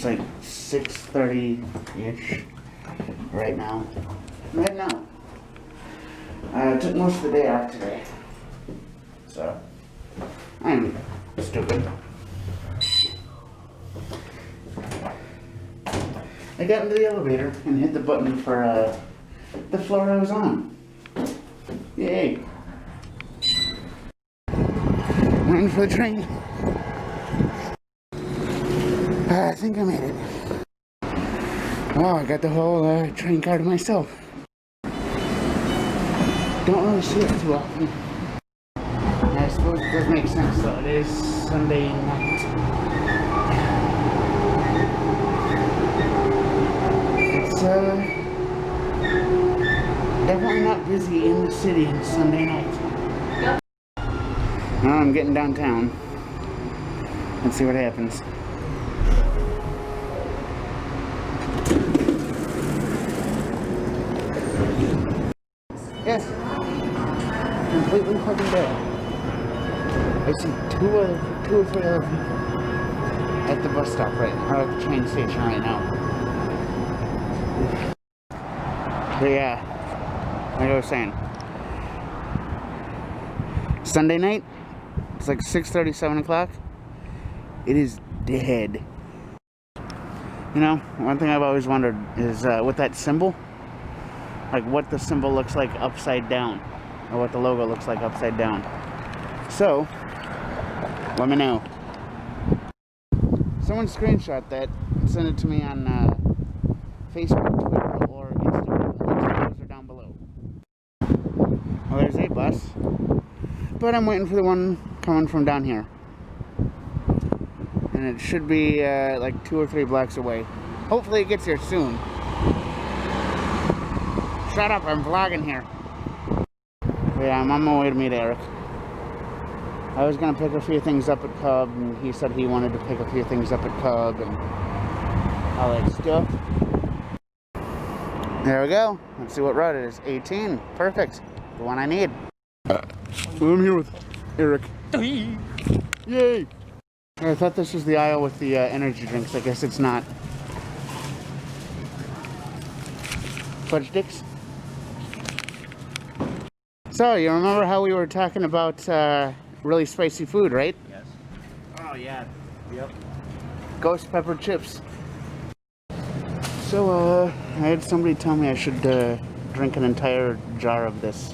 It's like 6:30-ish right now. I took most of the day off today. So, I'm stupid. I got into the elevator and hit the button for the floor I was on. Yay. Waiting for the train. I think I made it. Oh, I got the whole train car to myself. Don't really see it too often. I suppose it does make sense though. It is Sunday night. It's definitely not busy in the city on Sunday night. Yep. Now I'm getting downtown. Let's see what happens. Yes. Completely fucking dead. I see two or three other people at the bus stop right now, or at the train station right now. But yeah, like I was saying, Sunday night, it's like 6:30, 7 o'clock. It is dead. You know, one thing I've always wondered is with that symbol, like what the symbol looks like upside down, or what the logo looks like upside down. So, let me know. Someone screenshot that and send it to me on Facebook, Twitter, or Instagram. The links are down below. Well, there's a bus, but I'm waiting for the one coming from down here. And it should be like 2 or 3 blocks away. Hopefully it gets here soon. Shut up, I'm vlogging here. But yeah, I'm on my way to meet Eric. I was gonna pick a few things up at Cub, and he said he wanted to pick a few things up at Cub and all that stuff. There we go. Let's see what route it is. 18. Perfect. The one I need. I'm here with Eric. Yay! I thought this was the aisle with the energy drinks. I guess it's not. Fudge Dicks. So, you remember how we were talking about really spicy food, right? Yes. Oh, yeah. Yep. Ghost pepper chips. So, I had somebody tell me I should drink an entire jar of this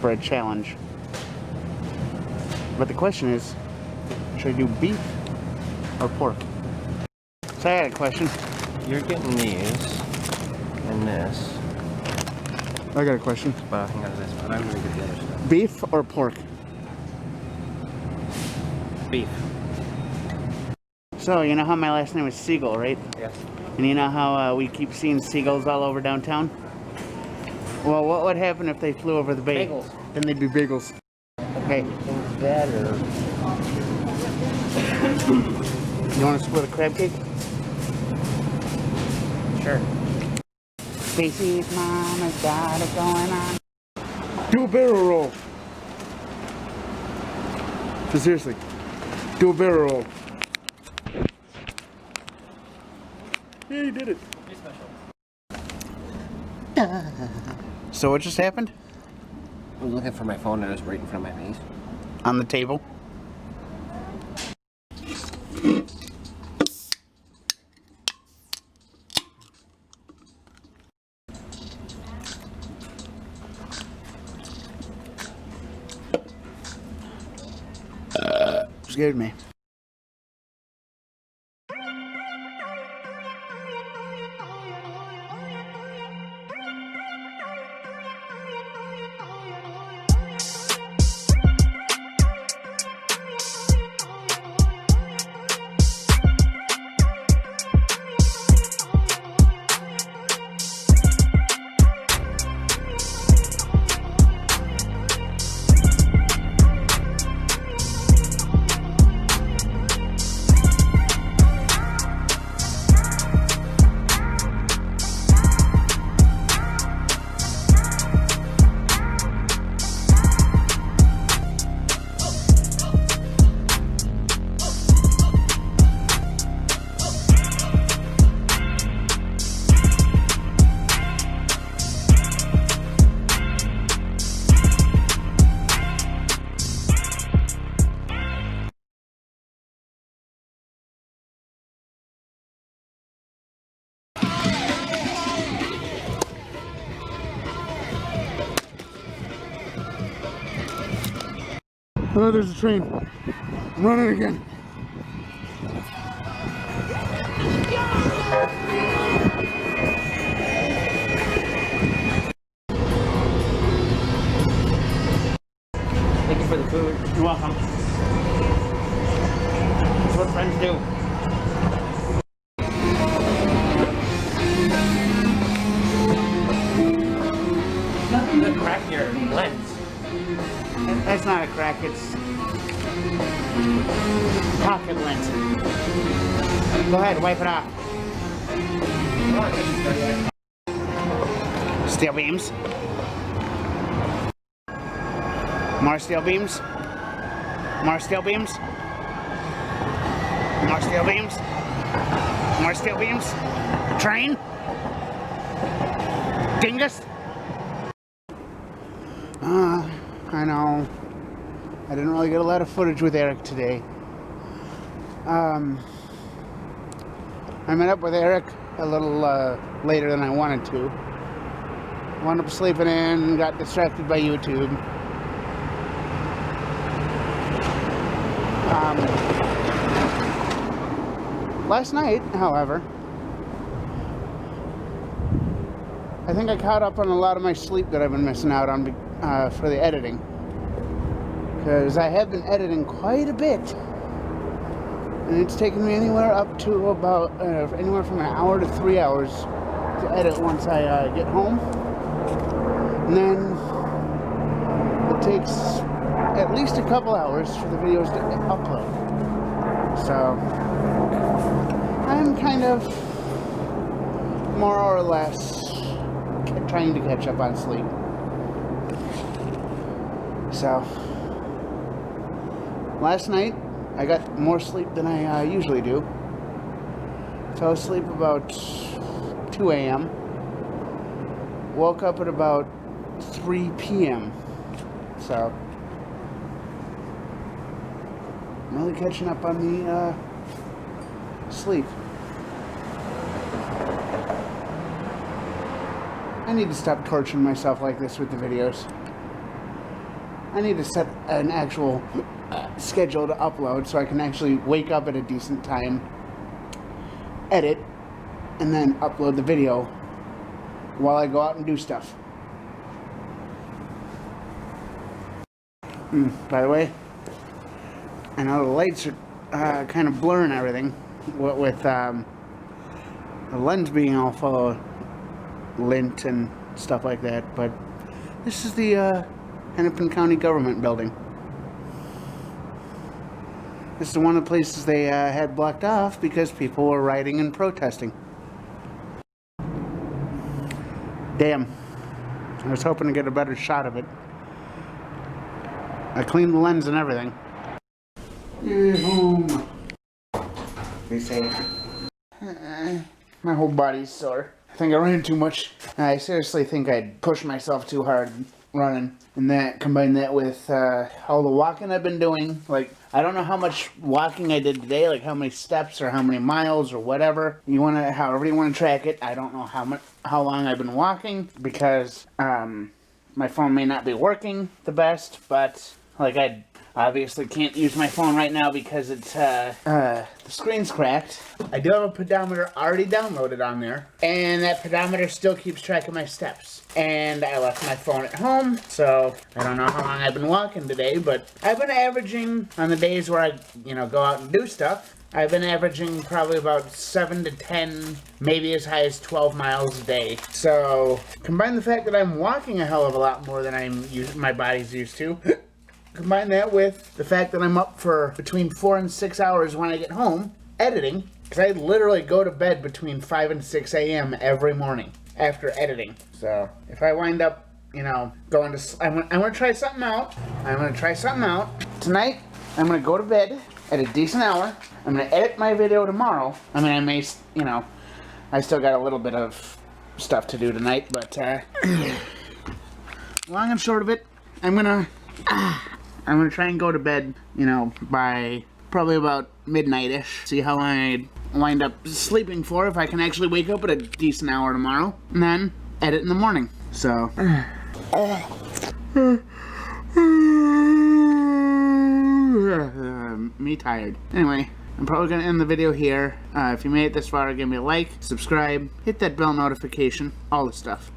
for a challenge. But the question is, should I do beef or pork? So I had a question. You're getting these and this. I got a question. But I think out of this, but I'm gonna get the other stuff. Beef or pork? Beef. So, you know how my last name is Siegel, right? Yes. And you know how we keep seeing seagulls all over downtown? Well, what would happen if they flew over the bay? Bagels. Then they'd be bagels. Hey. Anything better. You want to split a crab cake? Sure. Stacy's mom has got it going on. Do a barrel roll. So seriously, do a barrel roll. Yeah, you did it. So what just happened? I was looking for my phone and it was right in front of my face. On the table. Scared me. Oh, there's a train. I'm running again. Thank you for the food. You're welcome. That's what friends do. Nothing to crack your lens. That's not a crack, it's pocket lens. Go ahead, wipe it off. Steel beams. More steel beams. More steel beams. More steel beams. More steel beams. Train. Dingus. I know. I didn't really get a lot of footage with Eric today. I met up with Eric a little later than I wanted to. Wound up sleeping in, got distracted by YouTube. Last night, however, I think I caught up on a lot of my sleep that I've been missing out on for the editing. Because I have been editing quite a bit. And it's taken me anywhere up to about, anywhere from an hour to 3 hours to edit once I get home. And then it takes at least a couple hours for the videos to upload. So I'm kind of more or less trying to catch up on sleep. So last night I got more sleep than I usually do. Fell asleep about 2 a.m. Woke up at about 3 p.m. So I'm really catching up on the sleep. I need to stop torturing myself like this with the videos. I need to set an actual schedule to upload so I can actually wake up at a decent time, edit, and then upload the video while I go out and do stuff. By the way, I know the lights are kind of blurring everything with the lens being all full of lint and stuff like that, but this is the Hennepin County Government Building. This is one of the places they had blocked off because people were rioting and protesting. Damn. I was hoping to get a better shot of it. I cleaned the lens and everything. Get home. They say my whole body's sore. I think I ran too much. I seriously think I'd pushed myself too hard running. And that, combine that with all the walking I've been doing. Like, I don't know how much walking I did today, like how many steps or how many miles or whatever. However you want to track it. I don't know how long I've been walking because my phone may not be working the best, but like I obviously can't use my phone right now because it's the screen's cracked. I do have a pedometer already downloaded on there, and that pedometer still keeps track of my steps. And I left my phone at home, so I don't know how long I've been walking today, but I've been averaging on the days where I, go out and do stuff. I've been averaging probably about 7 to 10, maybe as high as 12 miles a day. So combine the fact that I'm walking a hell of a lot more than my body's used to. Combine that with the fact that I'm up for between 4 and 6 hours when I get home, editing, because I literally go to bed between 5 and 6 a.m. every morning after editing. So if I wind up, going to, I'm going to try something out. Tonight, I'm going to go to bed at a decent hour. I'm going to edit my video tomorrow. I mean, I may, I still got a little bit of stuff to do tonight, but long and short of it, I'm going to try and go to bed, by probably about midnight-ish. See how long I wind up sleeping for, if I can actually wake up at a decent hour tomorrow. And then edit in the morning. So. Me tired. Anyway, I'm probably going to end the video here. If you made it this far, give me a like, subscribe, hit that bell notification, all the stuff.